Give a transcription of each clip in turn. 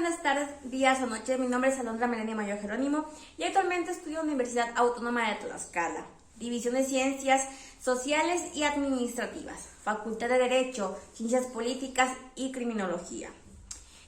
buenas tardes, días o noches. Mi nombre es Alondra Melania Mayor Jerónimo y actualmente estudio en la Universidad Autónoma de Tlaxcala, División de Ciencias Sociales y Administrativas, Facultad de Derecho, Ciencias Políticas y Criminología.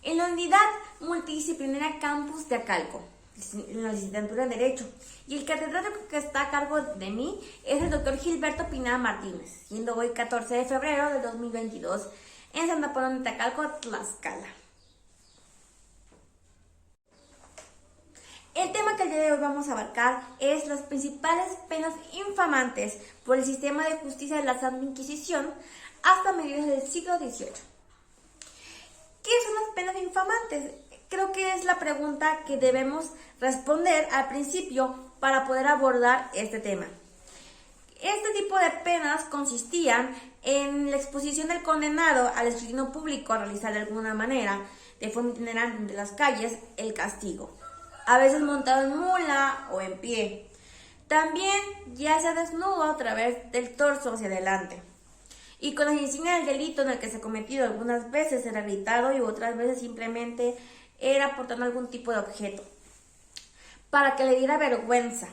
En la unidad multidisciplinaria Campus de Acalco, en la licenciatura en Derecho, y el catedrático que está a cargo de mí es el doctor Gilberto Pineda Martínez, siendo hoy 14 de febrero de 2022 en Santa Paloma de Tacalco, Tlaxcala. El tema que el día de hoy vamos a abarcar es las principales penas infamantes por el sistema de justicia de la Santa Inquisición hasta mediados del siglo XVIII. ¿Qué son las penas infamantes? Creo que es la pregunta que debemos responder al principio para poder abordar este tema. Este tipo de penas consistían en la exposición del condenado al escrutinio público a realizar de alguna manera, de forma itinerante de las calles, el castigo, a veces montado en mula o en pie. También ya sea desnudo a través del torso hacia adelante. Y con la insignia del delito en el que se ha cometido, algunas veces era gritado y otras veces simplemente era portando algún tipo de objeto, para que le diera vergüenza.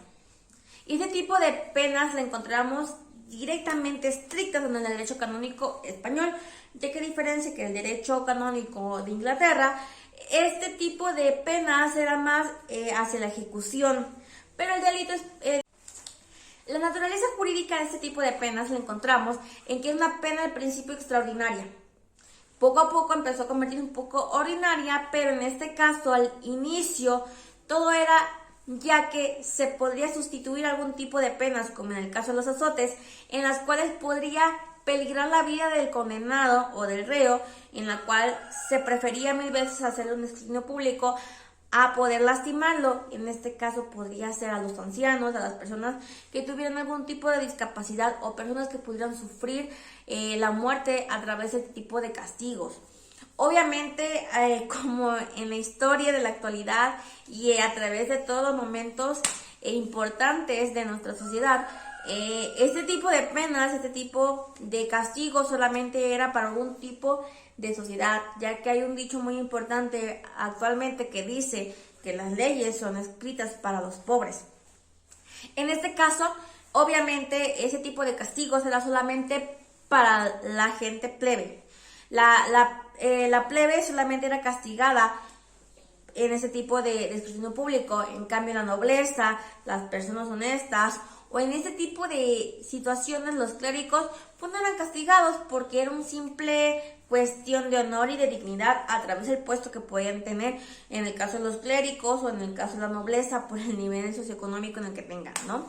Y este tipo de penas la encontramos directamente estrictas en el derecho canónico español, ya que a diferencia que el derecho canónico de Inglaterra, este tipo de penas era más hacia la ejecución, pero el delito es... La naturaleza jurídica de este tipo de penas la encontramos en que es una pena al principio extraordinaria. Poco a poco empezó a convertirse un poco ordinaria, pero en este caso al inicio todo era ya que se podría sustituir algún tipo de penas, como en el caso de los azotes, en las cuales podría peligrar la vida del condenado o del reo, en la cual se prefería mil veces hacer un escrutinio público a poder lastimarlo. En este caso podría ser a los ancianos, a las personas que tuvieran algún tipo de discapacidad o personas que pudieran sufrir la muerte a través de este tipo de castigos. Obviamente, como en la historia de la actualidad y a través de todos los momentos importantes de nuestra sociedad, este tipo de penas, este tipo de castigos solamente era para algún tipo de sociedad, ya que hay un dicho muy importante actualmente que dice que las leyes son escritas para los pobres. En este caso, obviamente, ese tipo de castigos era solamente para la gente plebe. La plebe solamente era castigada en ese tipo de escrutinio público. En cambio, la nobleza, las personas honestas o en este tipo de situaciones los clérigos pues no eran castigados porque era un simple cuestión de honor y de dignidad a través del puesto que podían tener, en el caso de los clérigos o en el caso de la nobleza por el nivel socioeconómico en el que tengan, ¿no?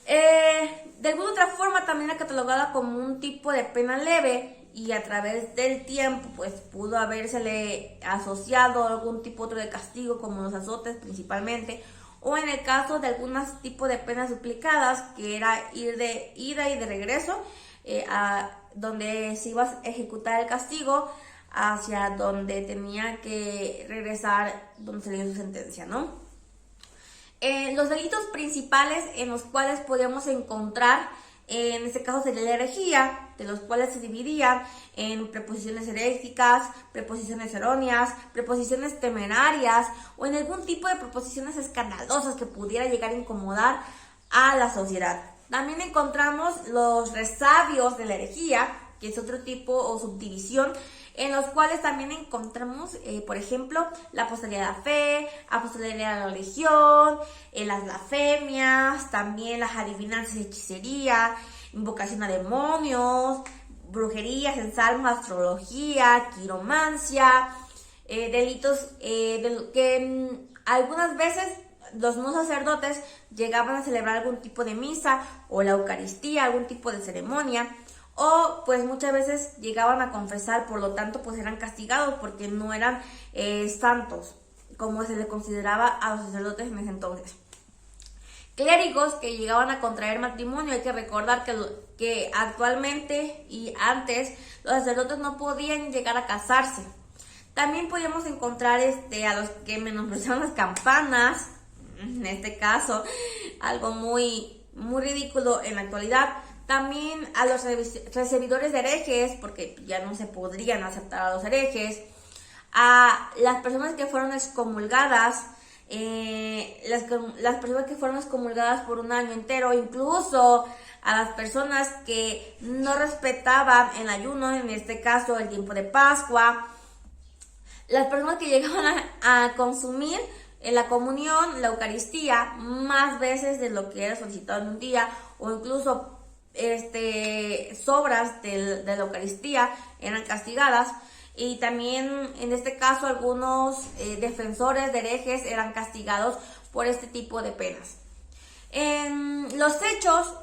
De alguna otra forma también era catalogada como un tipo de pena leve y a través del tiempo pues pudo habérsele asociado algún tipo otro de castigo como los azotes principalmente, o en el caso de algunos tipos de penas duplicadas que era ir de ida y de regreso a donde se iba a ejecutar el castigo hacia donde tenía que regresar donde se le dio su sentencia, ¿no? Los delitos principales en los cuales podíamos encontrar, en este caso sería la herejía, de los cuales se dividían en preposiciones heréticas, preposiciones erróneas, preposiciones temerarias o en algún tipo de preposiciones escandalosas que pudiera llegar a incomodar a la sociedad. También encontramos los resabios de la herejía, que es otro tipo o subdivisión, en los cuales también encontramos, por ejemplo, la apostasía de la fe, apostasía de la religión, las blasfemias, también las adivinanzas y hechicería, invocación a demonios, brujerías, ensalmos, astrología, quiromancia, delitos que algunas veces los no sacerdotes llegaban a celebrar algún tipo de misa o la Eucaristía, algún tipo de ceremonia, o pues muchas veces llegaban a confesar, por lo tanto pues eran castigados porque no eran santos, como se le consideraba a los sacerdotes en ese entonces. Clérigos que llegaban a contraer matrimonio, hay que recordar que actualmente y antes los sacerdotes no podían llegar a casarse. También podíamos encontrar a los que menospreciaban las campanas, en este caso algo muy ridículo en la actualidad. También a los recibidores de herejes, porque ya no se podrían aceptar a los herejes, a las personas que fueron excomulgadas, las personas que fueron excomulgadas por un año entero, incluso a las personas que no respetaban el ayuno, en este caso el tiempo de Pascua, las personas que llegaban a consumir en la comunión, la Eucaristía, más veces de lo que era solicitado en un día, o incluso sobras de la Eucaristía eran castigadas. Y también en este caso algunos defensores de herejes eran castigados por este tipo de penas. En los hechos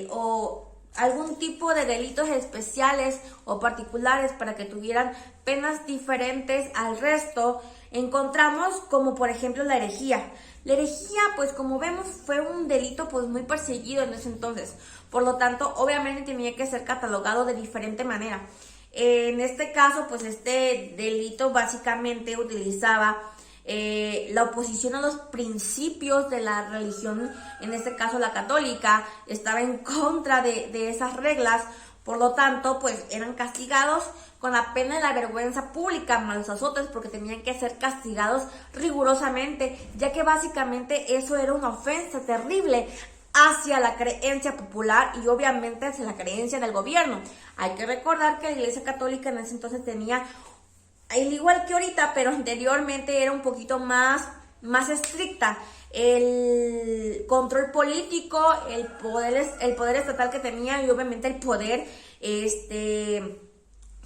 o algún tipo de delitos especiales o particulares para que tuvieran penas diferentes al resto, encontramos como por ejemplo la herejía. La herejía, pues como vemos, fue un delito pues muy perseguido en ese entonces. Por lo tanto, obviamente tenía que ser catalogado de diferente manera. En este caso, pues este delito básicamente utilizaba la oposición a los principios de la religión, en este caso la católica, estaba en contra de esas reglas, por lo tanto, pues eran castigados con la pena de la vergüenza pública, más los azotes, porque tenían que ser castigados rigurosamente, ya que básicamente eso era una ofensa terrible hacia la creencia popular y obviamente hacia la creencia del gobierno. Hay que recordar que la Iglesia Católica en ese entonces tenía, al igual que ahorita, pero anteriormente era un poquito más estricta. El control político, el poder estatal que tenía y obviamente el poder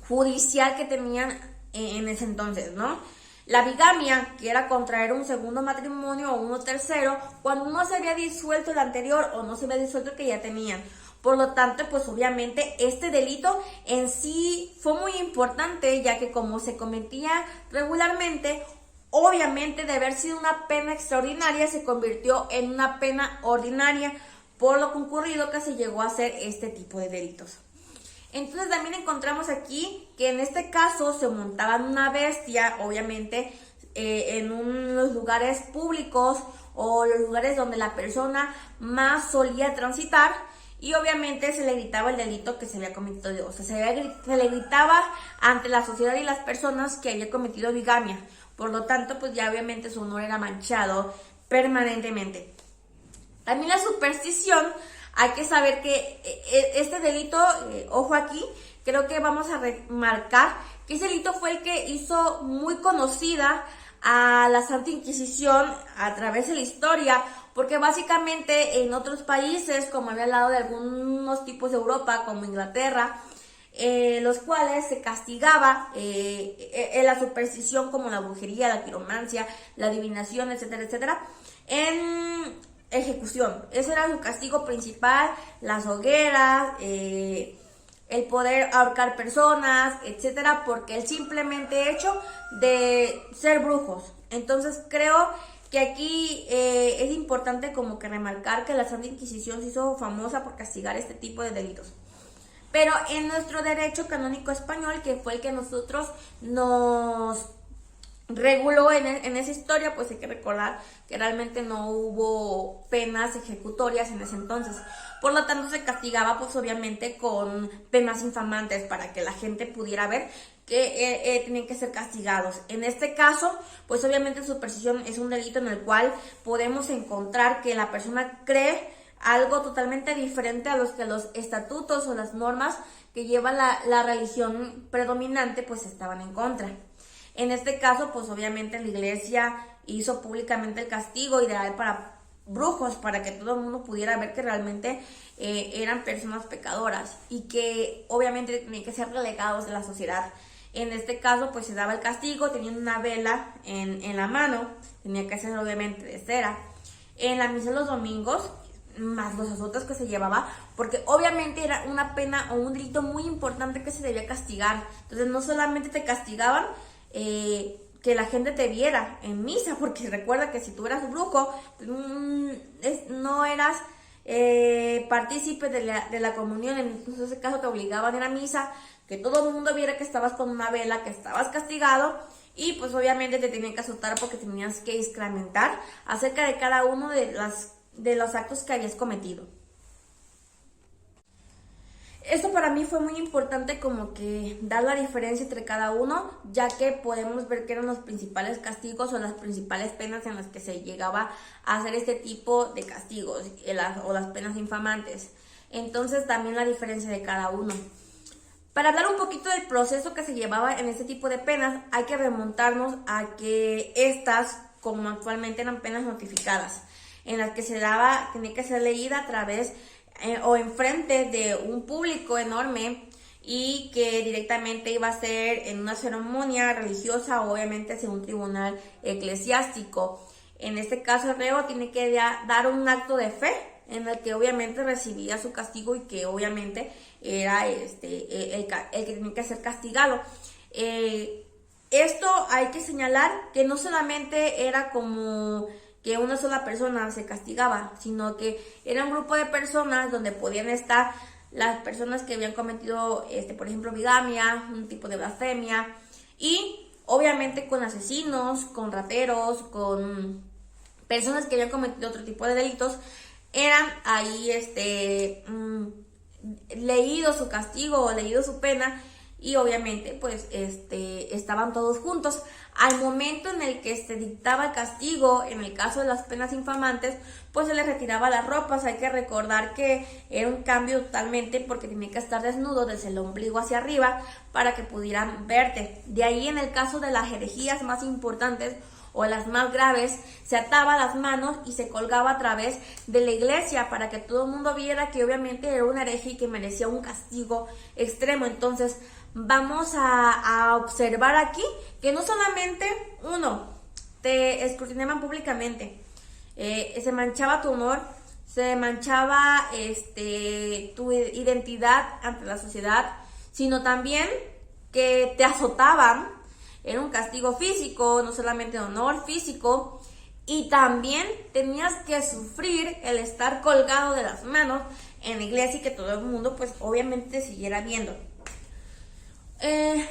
judicial que tenían en ese entonces, ¿no? La bigamia, que era contraer un segundo matrimonio o uno tercero, cuando no se había disuelto el anterior o no se había disuelto el que ya tenían. Por lo tanto, pues obviamente este delito en sí fue muy importante, ya que como se cometía regularmente, obviamente de haber sido una pena extraordinaria, se convirtió en una pena ordinaria, por lo concurrido que se llegó a hacer este tipo de delitos. Entonces también encontramos aquí que en este caso se montaban una bestia, obviamente, en los lugares públicos o los lugares donde la persona más solía transitar, y obviamente se le gritaba el delito que se había cometido, o sea, se le gritaba ante la sociedad y las personas que había cometido bigamia. Por lo tanto, pues ya obviamente su honor era manchado permanentemente. También la superstición. Hay que saber que este delito, ojo aquí, creo que vamos a remarcar que ese delito fue el que hizo muy conocida a la Santa Inquisición a través de la historia, porque básicamente en otros países, como había hablado de algunos tipos de Europa, como Inglaterra, los cuales se castigaba la superstición como la brujería, la quiromancia, la adivinación, etcétera, etcétera, en ejecución. Ese era su castigo principal, las hogueras, el poder ahorcar personas, etcétera, porque el simplemente hecho de ser brujos. Entonces creo que aquí es importante como que remarcar que la Santa Inquisición se hizo famosa por castigar este tipo de delitos. Pero en nuestro derecho canónico español, que fue el que nosotros nos reguló en esa historia, pues hay que recordar que realmente no hubo penas ejecutorias en ese entonces. Por lo tanto, se castigaba pues obviamente con penas infamantes para que la gente pudiera ver que tenían que ser castigados. En este caso, pues obviamente superstición es un delito en el cual podemos encontrar que la persona cree algo totalmente diferente a los estatutos o las normas que lleva la religión predominante, pues estaban en contra. En este caso, pues obviamente la iglesia hizo públicamente el castigo ideal para brujos, para que todo el mundo pudiera ver que realmente eran personas pecadoras y que obviamente tenían que ser relegados de la sociedad. En este caso, pues se daba el castigo, teniendo una vela en la mano, tenía que ser obviamente de cera. En la misa de los domingos, más los azotes que se llevaba, porque obviamente era una pena o un delito muy importante que se debía castigar. Entonces no solamente te castigaban que la gente te viera en misa, porque recuerda que si tú eras brujo, no eras partícipe de la comunión. En ese caso te obligaban a ir a misa, que todo el mundo viera que estabas con una vela, que estabas castigado, y pues obviamente te tenían que azotar porque tenías que escarmentar acerca de cada uno de los actos que habías cometido. Esto para mí fue muy importante como que dar la diferencia entre cada uno, ya que podemos ver que eran los principales castigos o las principales penas en las que se llegaba a hacer este tipo de castigos o las penas infamantes. Entonces también la diferencia de cada uno. Para hablar un poquito del proceso que se llevaba en este tipo de penas, hay que remontarnos a que estas, como actualmente, eran penas notificadas, en las que tenía que ser leída a través o enfrente de un público enorme y que directamente iba a ser en una ceremonia religiosa, obviamente hacia un tribunal eclesiástico. En este caso el reo tiene que dar un acto de fe en el que obviamente recibía su castigo y que obviamente era el que tenía que ser castigado. Esto hay que señalar que no solamente era como que una sola persona se castigaba, sino que era un grupo de personas donde podían estar las personas que habían cometido, por ejemplo, bigamia, un tipo de blasfemia, y obviamente con asesinos, con rateros, con personas que habían cometido otro tipo de delitos, eran ahí leído su castigo o leído su pena, y obviamente pues estaban todos juntos. Al momento en el que se dictaba el castigo, en el caso de las penas infamantes, pues se les retiraba las ropas. Hay que recordar que era un cambio totalmente, porque tenía que estar desnudo desde el ombligo hacia arriba para que pudieran verte. De ahí, en el caso de las herejías más importantes o las más graves, se ataba las manos y se colgaba a través de la iglesia para que todo el mundo viera que obviamente era un hereje y que merecía un castigo extremo. Entonces vamos a observar aquí que no solamente te escrutinaban públicamente, se manchaba tu honor, se manchaba tu identidad ante la sociedad, sino también que te azotaban. Era un castigo físico, no solamente de honor, físico, y también tenías que sufrir el estar colgado de las manos en la iglesia y que todo el mundo pues obviamente te siguiera viendo.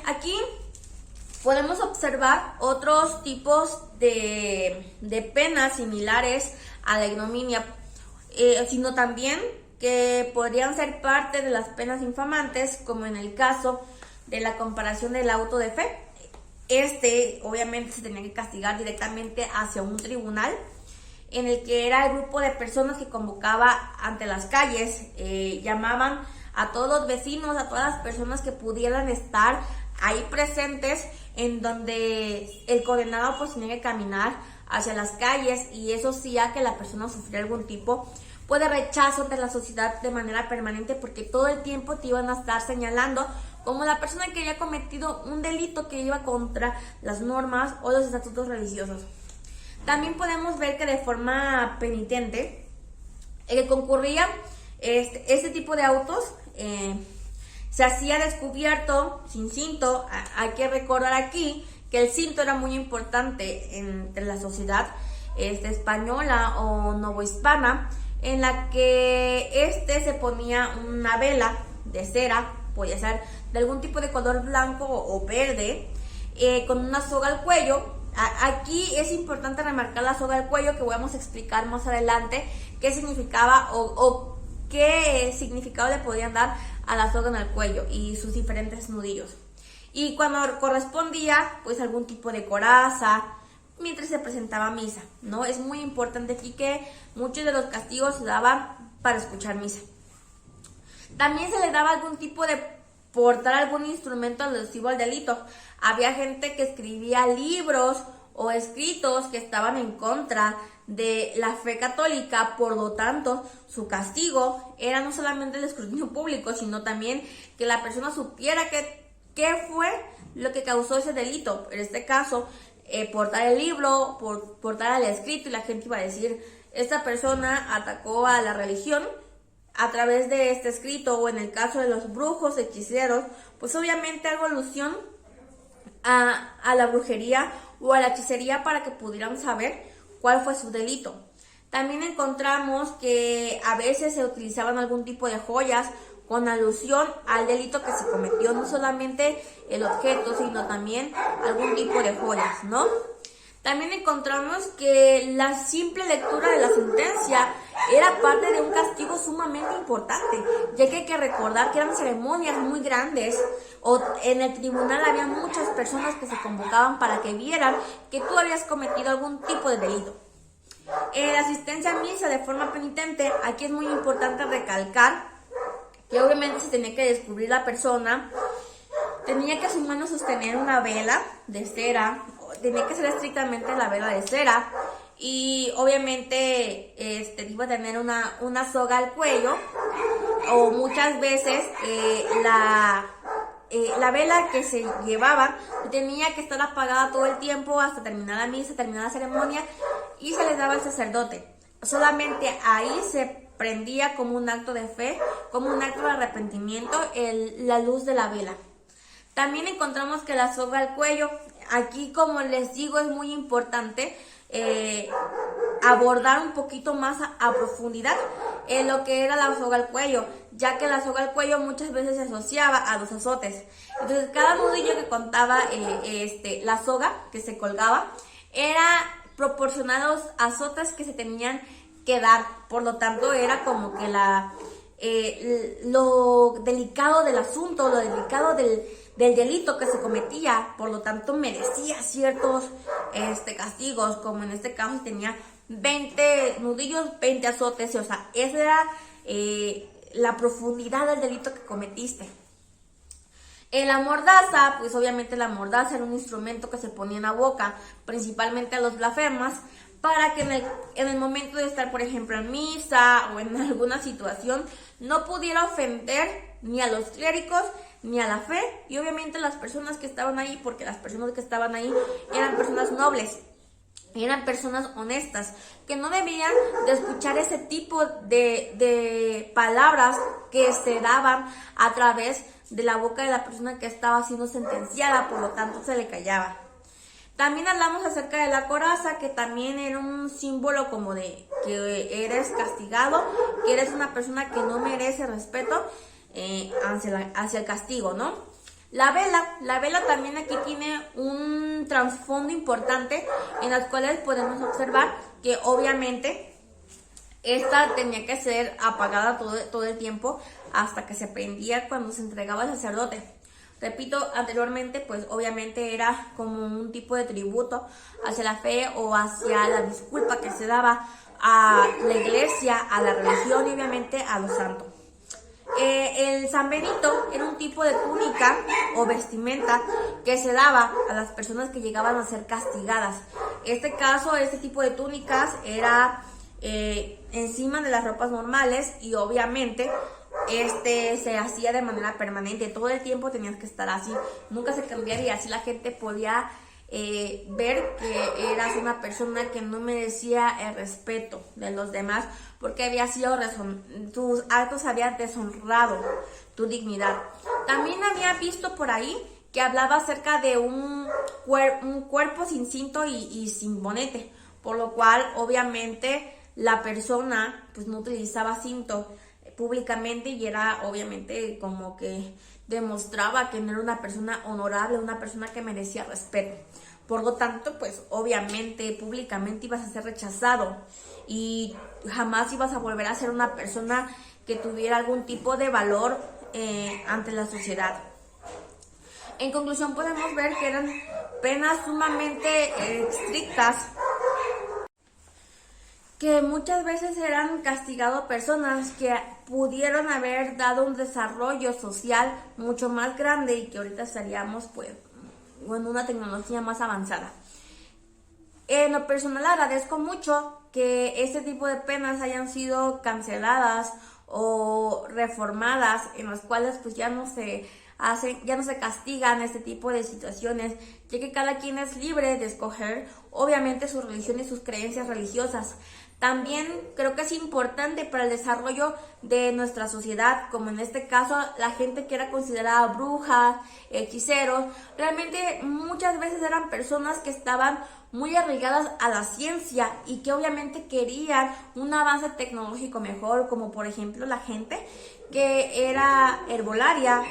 Aquí podemos observar otros tipos de penas similares a la ignominia, sino también que podrían ser parte de las penas infamantes, como en el caso de la comparación del auto de fe. Obviamente se tenía que castigar directamente hacia un tribunal, en el que era el grupo de personas que convocaba ante las calles, llamaban a todos los vecinos, a todas las personas que pudieran estar ahí presentes, en donde el condenado pues tenía que caminar hacia las calles, y eso hacía que la persona sufriera algún tipo pues de rechazo de la sociedad de manera permanente, porque todo el tiempo te iban a estar señalando como la persona que había cometido un delito que iba contra las normas o los estatutos religiosos. También podemos ver que de forma penitente, el que concurría este tipo de autos se hacía descubierto, sin cinto. Hay que recordar aquí que el cinto era muy importante entre la sociedad española o novohispana, en la que se ponía una vela de cera, podía ser de algún tipo de color blanco o verde, con una soga al cuello. Aquí es importante remarcar la soga al cuello, que vamos a explicar más adelante qué significaba o qué significado le podían dar a la soga en el cuello y sus diferentes nudillos. Y cuando correspondía, pues algún tipo de coraza, mientras se presentaba misa, ¿no? Es muy importante aquí que muchos de los castigos se daban para escuchar misa. También se le daba algún tipo de portar algún instrumento alusivo al delito. Había gente que escribía libros o escritos que estaban en contra de la fe católica, por lo tanto su castigo era no solamente el escrutinio público, sino también que la persona supiera qué fue lo que causó ese delito. En este caso, portar el libro, portar el escrito, y la gente iba a decir: esta persona atacó a la religión a través de este escrito. O en el caso de los brujos, hechiceros, pues obviamente hago alusión a la brujería o a la hechicería para que pudieran saber cuál fue su delito. También encontramos que a veces se utilizaban algún tipo de joyas con alusión al delito que se cometió, no solamente el objeto, sino también algún tipo de joyas, ¿no? También encontramos que la simple lectura de la sentencia era parte de un castigo sumamente importante, ya que hay que recordar que eran ceremonias muy grandes, o en el tribunal había muchas personas que se convocaban para que vieran que tú habías cometido algún tipo de delito. La asistencia a misa de forma penitente, aquí es muy importante recalcar que obviamente se tenía que descubrir la persona, tenía que a su mano sostener una vela de cera, tenía que ser estrictamente la vela de cera, y obviamente iba a tener una soga al cuello, o muchas veces la vela que se llevaba tenía que estar apagada todo el tiempo hasta terminar la misa, terminar la ceremonia, y se le daba al sacerdote. Solamente ahí se prendía como un acto de fe, como un acto de arrepentimiento, la luz de la vela. También encontramos que la soga al cuello, aquí como les digo es muy importante abordar un poquito más a profundidad en lo que era la soga al cuello, ya que la soga al cuello muchas veces se asociaba a los azotes. Entonces cada nudillo que contaba la soga que se colgaba era proporcional a los azotes que se tenían que dar. Por lo tanto era como que lo delicado del asunto, lo delicado del delito que se cometía, por lo tanto merecía ciertos castigos, como en este caso tenía 20 nudillos, 20 azotes, o sea, esa era la profundidad del delito que cometiste. En la mordaza, pues obviamente la mordaza era un instrumento que se ponía en la boca, principalmente a los blasfemas, para que en el momento de estar, por ejemplo, en misa o en alguna situación, no pudiera ofender ni a los clérigos ni a la fe, y obviamente las personas que estaban ahí, porque las personas que estaban ahí eran personas nobles, eran personas honestas, que no debían de escuchar ese tipo de palabras que se daban a través de la boca de la persona que estaba siendo sentenciada, por lo tanto se le callaba. También hablamos acerca de la coraza, que también era un símbolo como de que eres castigado, que eres una persona que no merece respeto hacia el castigo, ¿no? La vela también aquí tiene un trasfondo importante, en las cuales podemos observar que obviamente esta tenía que ser apagada todo el tiempo hasta que se prendía cuando se entregaba al sacerdote. Repito, anteriormente pues obviamente era como un tipo de tributo hacia la fe o hacia la disculpa que se daba a la iglesia, a la religión y obviamente a los santos. El San Benito era un tipo de túnica o vestimenta que se daba a las personas que llegaban a ser castigadas. Este tipo de túnicas era encima de las ropas normales, y obviamente se hacía de manera permanente. Todo el tiempo tenías que estar así, nunca se cambiaría. Así la gente podía ver que eras una persona que no merecía el respeto de los demás, porque había sido tus actos habían deshonrado tu dignidad. También había visto por ahí que hablaba acerca de un cuerpo sin cinto y sin bonete, por lo cual obviamente la persona pues no utilizaba cinto públicamente, y era obviamente como que demostraba que no era una persona honorable, una persona que merecía respeto. Por lo tanto, pues obviamente públicamente ibas a ser rechazado y jamás ibas a volver a ser una persona que tuviera algún tipo de valor ante la sociedad. En conclusión, podemos ver que eran penas sumamente estrictas, que muchas veces eran castigado personas que pudieron haber dado un desarrollo social mucho más grande, y que ahorita estaríamos pues en una tecnología más avanzada. En lo personal agradezco mucho que este tipo de penas hayan sido canceladas o reformadas, en las cuales pues ya no se castigan este tipo de situaciones, ya que cada quien es libre de escoger obviamente su religión y sus creencias religiosas. También creo que es importante para el desarrollo de nuestra sociedad, como en este caso la gente que era considerada brujas, hechiceros, realmente muchas veces eran personas que estaban muy arraigadas a la ciencia y que obviamente querían un avance tecnológico mejor, como por ejemplo la gente que era herbolaria,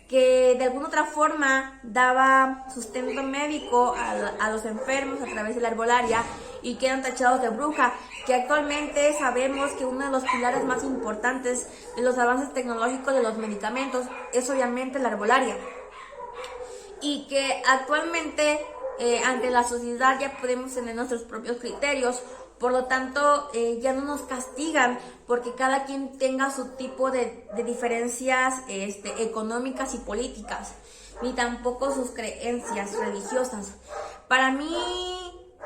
que de alguna otra forma daba sustento médico a los enfermos a través de la herbolaria y que eran tachados de bruja, que actualmente sabemos que uno de los pilares más importantes de los avances tecnológicos de los medicamentos es obviamente la herbolaria, y que actualmente ante la sociedad ya podemos tener nuestros propios criterios. Por lo tanto, ya no nos castigan porque cada quien tenga su tipo de diferencias económicas y políticas, ni tampoco sus creencias religiosas. Para mí,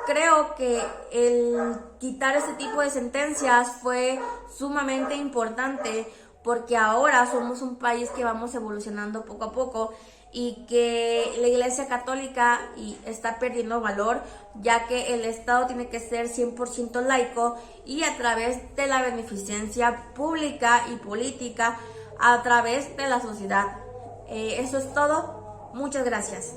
creo que el quitar ese tipo de sentencias fue sumamente importante, porque ahora somos un país que vamos evolucionando poco a poco y que la Iglesia Católica está perdiendo valor, ya que el Estado tiene que ser 100% laico y a través de la beneficencia pública y política a través de la sociedad. Eso es todo. Muchas gracias.